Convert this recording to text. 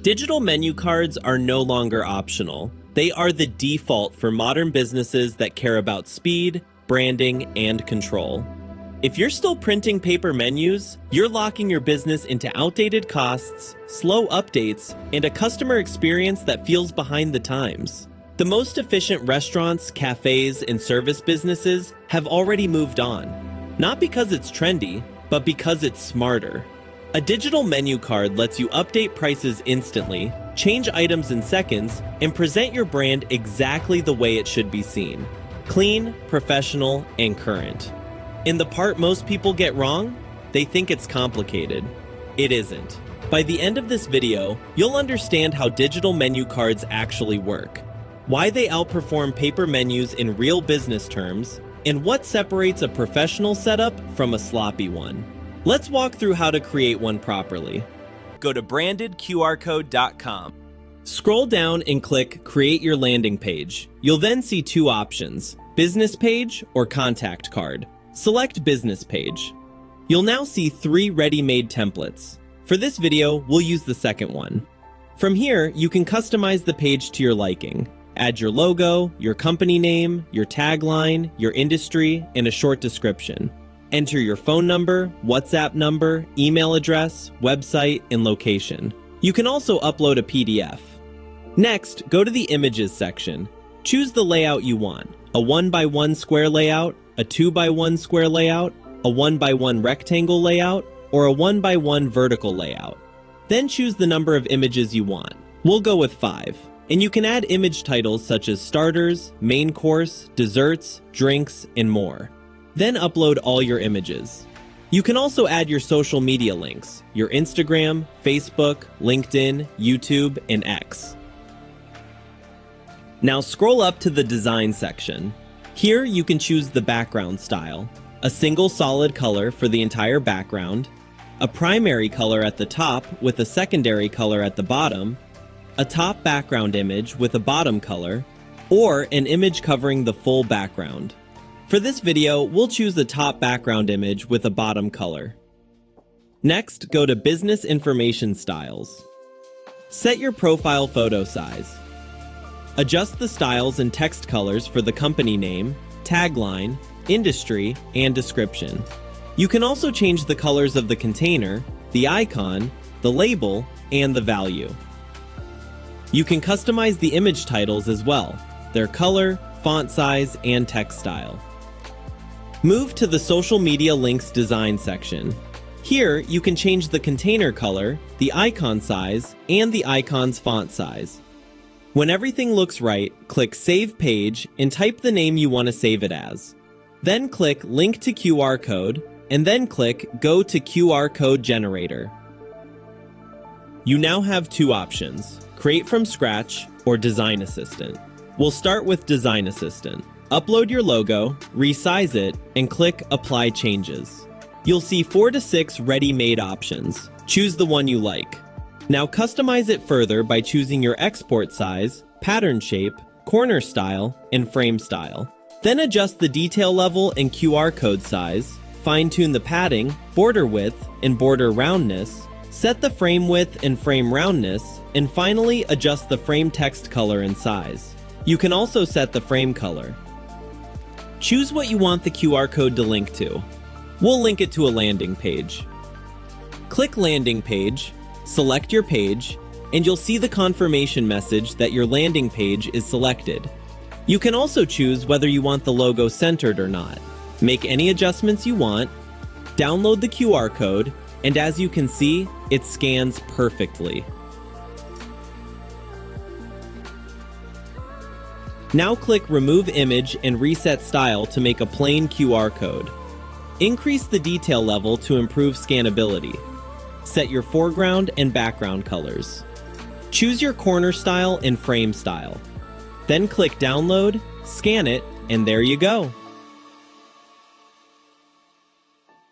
Digital menu cards are no longer optional. They are the default for modern businesses that care about speed, branding, and control. If you're still printing paper menus, you're locking your business into outdated costs, slow updates, and a customer experience that feels behind the times. The most efficient restaurants, cafes, and service businesses have already moved on. Not because it's trendy, but because it's smarter. A digital menu card lets you update prices instantly, change items in seconds, and present your brand exactly the way it should be seen. Clean, professional, and current. In the part most people get wrong, they think it's complicated. It isn't. By the end of this video, you'll understand how digital menu cards actually work, why they outperform paper menus in real business terms, and what separates a professional setup from a sloppy one. Let's walk through how to create one properly. Go to brandedqrcode.com. Scroll down and click Create Your Landing Page. You'll then see two options, Business Page or Contact Card. Select Business Page. You'll now see three ready-made templates. For this video, we'll use the second one. From here, you can customize the page to your liking. Add your logo, your company name, your tagline, your industry, and a short description. Enter your phone number, WhatsApp number, email address, website, and location. You can also upload a PDF. Next, go to the Images section. Choose the layout you want, a 1x1 square layout, a 2x1 square layout, a 1x1 rectangle layout, or a 1x1 vertical layout. Then choose the number of images you want. We'll go with 5. And you can add image titles such as starters, main course, desserts, drinks, and more. Then upload all your images. You can also add your social media links, your Instagram, Facebook, LinkedIn, YouTube, and X. Now scroll up to the design section. Here you can choose the background style, a single solid color for the entire background, a primary color at the top with a secondary color at the bottom, a top background image with a bottom color, or an image covering the full background. For this video, we'll choose the top background image with a bottom color. Next, go to Business Information Styles. Set your profile photo size. Adjust the styles and text colors for the company name, tagline, industry, and description. You can also change the colors of the container, the icon, the label, and the value. You can customize the image titles as well, their color, font size, and text style. Move to the Social Media Links Design section. Here, you can change the container color, the icon size, and the icon's font size. When everything looks right, click Save Page and type the name you want to save it as. Then click Link to QR Code, and then click Go to QR Code Generator. You now have two options, Create from Scratch or Design Assistant. We'll start with Design Assistant. Upload your logo, resize it, and click Apply Changes. You'll see 4 to 6 ready-made options. Choose the one you like. Now customize it further by choosing your export size, pattern shape, corner style, and frame style. Then adjust the detail level and QR code size, fine-tune the padding, border width, and border roundness, set the frame width and frame roundness, and finally adjust the frame text color and size. You can also set the frame color. Choose what you want the QR code to link to. We'll link it to a landing page. Click Landing Page, select your page, and you'll see the confirmation message that your landing page is selected. You can also choose whether you want the logo centered or not. Make any adjustments you want, download the QR code, and as you can see, it scans perfectly. Now click Remove Image and Reset Style to make a plain QR code. Increase the detail level to improve scannability. Set your foreground and background colors. Choose your corner style and frame style. Then click Download, scan it, and there you go.